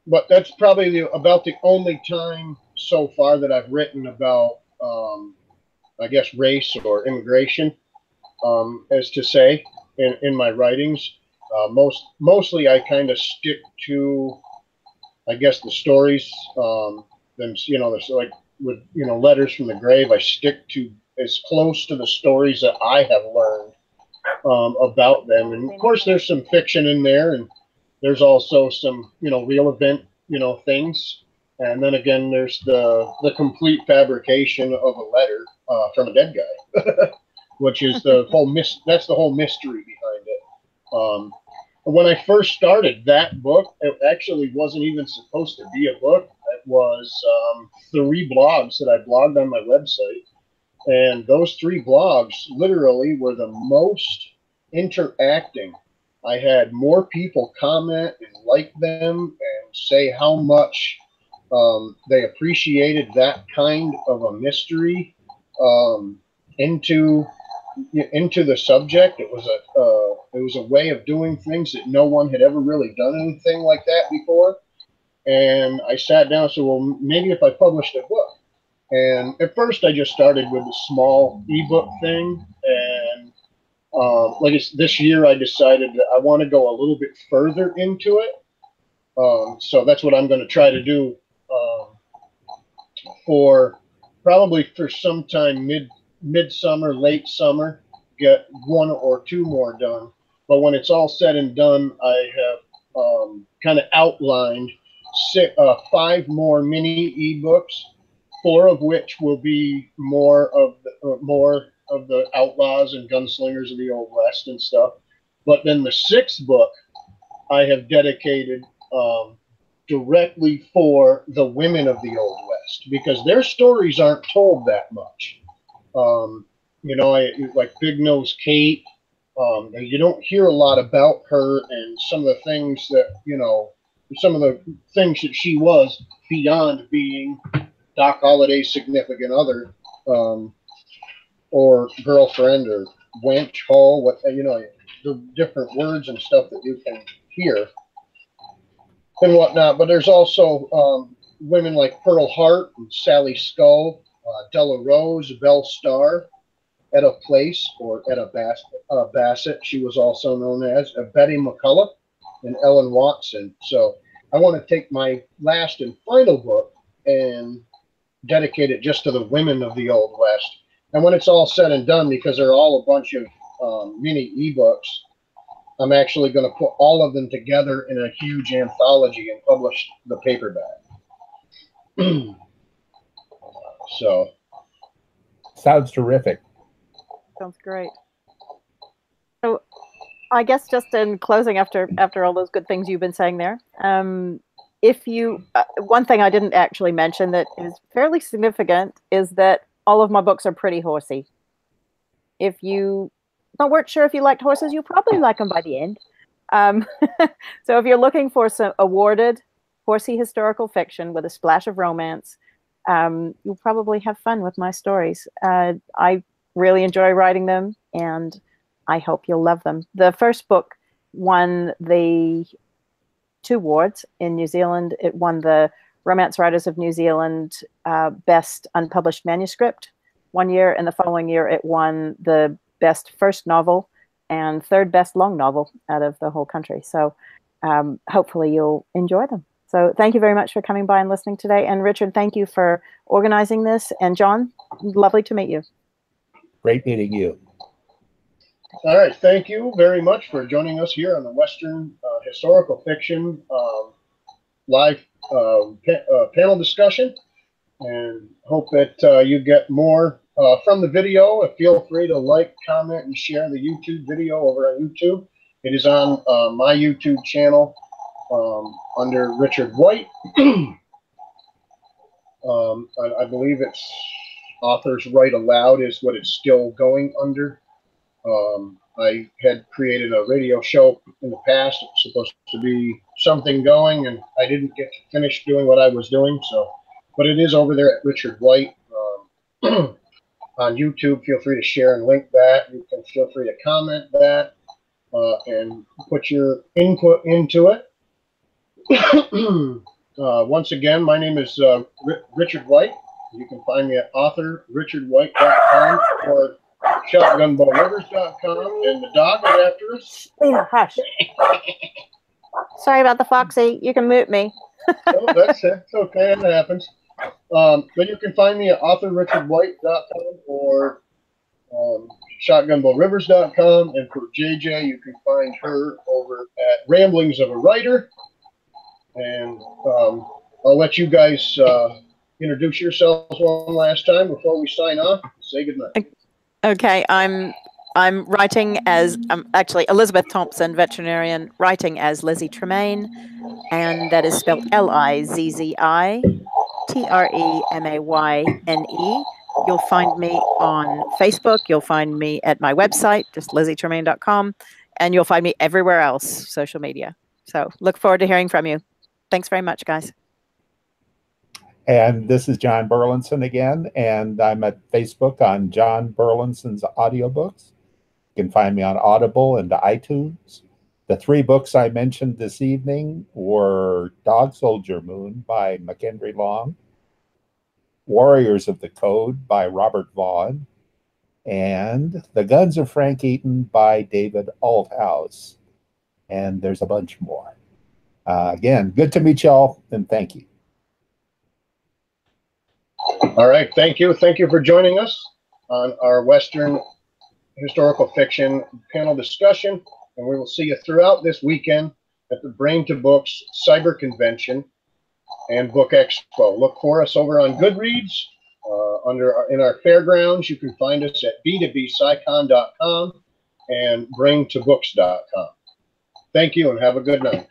But that's probably about the only time so far that I've written about, I guess, race or immigration, as to say, in my writings. Mostly I kind of stick to, I guess, the stories. There's like with Letters from the Grave. I stick to as close to the stories that I have learned about them, and of course there's some fiction in there, and there's also some real event things, and then again there's the complete fabrication of a letter from a dead guy, which is that's the whole mystery behind it. When I first started that book, it actually wasn't even supposed to be a book. It was 3 blogs that I blogged on my website. And those 3 blogs literally were the most interacting. I had more people comment and like them and say how much they appreciated that kind of a mystery into the subject. It was a way of doing things that no one had ever really done anything like that before. And I sat down and said, well, maybe if I published a book. And at first I just started with a small ebook thing. And this year I decided that I want to go a little bit further into it. So that's what I'm going to try to do probably for sometime midsummer, late summer, get 1 or 2 more done. But when it's all said and done, I have kind of outlined 5 more mini ebooks, 4 of which will be more of the outlaws and gunslingers of the Old West and stuff. But then the 6th book I have dedicated directly for the women of the Old West, because their stories aren't told that much. Like Big Nose Kate, you don't hear a lot about her and some of the things that she was beyond being Doc Holliday's significant other, or girlfriend, or wench, hoe, the different words and stuff that you can hear and whatnot. But there's also women like Pearl Hart and Sally Skull, Della Rose, Belle Starr, Etta Place, or Etta Bassett, she was also known as, Betty McCullough, and Ellen Watson. So I want to take my last and final book and dedicate it just to the women of the Old West. And when it's all said and done, because they're all a bunch of mini ebooks, I'm actually going to put all of them together in a huge anthology and publish the paperback. So, sounds terrific. Sounds great. So, I guess just in closing, after all those good things you've been saying there, if you one thing I didn't actually mention that is fairly significant is that all of my books are pretty horsey. If you weren't sure if you liked horses, you probably like them by the end. So if you're looking for some awarded horsey historical fiction with a splash of romance, you'll probably have fun with my stories. I really enjoy writing them, and I hope you'll love them. The first book won the 2 awards in New Zealand. It won the Romance Writers of New Zealand Best Unpublished Manuscript one year, and the following year it won the Best First Novel and 3rd Best Long Novel out of the whole country. So hopefully you'll enjoy them. So thank you very much for coming by and listening today. And Richard, thank you for organizing this. And John, lovely to meet you. Great meeting you. All right, thank you very much for joining us here on the Western Historical Fiction live panel discussion, and hope that you get more from the video. Feel free to like, comment, and share the YouTube video over on YouTube. It is on my YouTube channel under Richard White. I believe it's Authors Write Aloud is what it's still going under. I had created a radio show in the past. It was supposed to be something going, and I didn't get to finish doing what I was doing. So, but it is over there at Richard White on YouTube. Feel free to share and link that. You can feel free to comment that and put your input into it. Once again, my name is Richard White. You can find me at authorrichardwhite.com or shotgunbowrivers.com, and the dog is after us. Lena, hush. Sorry about the Foxy. You can mute me. Oh, that's okay. It happens. But you can find me at authorrichardwhite.com or shotgunbowrivers.com, and for JJ, you can find her over at Ramblings of a Writer. And I'll let you guys introduce yourselves one last time before we sign off. Say goodnight. Okay, I'm writing as actually Elizabeth Thompson, veterinarian, writing as Lizzi Tremayne, and that is spelled LIZZI-TREMAYNE. You'll find me on Facebook. You'll find me at my website, just LizziTremayne.com, and you'll find me everywhere else, social media. So look forward to hearing from you. Thanks very much, guys. And this is John Burlinson again, and I'm at Facebook on John Burlinson's audiobooks. You can find me on Audible and iTunes. The 3 books I mentioned this evening were Dog Soldier Moon by McKendry Long, Warriors of the Code by Robert Vaughn, and The Guns of Frank Eaton by David Althouse. And there's a bunch more. Again, good to meet y'all, and thank you. All right, thank you. Thank you for joining us on our Western Historical Fiction panel discussion, and we will see you throughout this weekend at the Brain to Books Cyber Convention and Book Expo. Look for us over on Goodreads, in our fairgrounds. You can find us at b2bscicon.com and braintobooks.com. Thank you, and have a good night.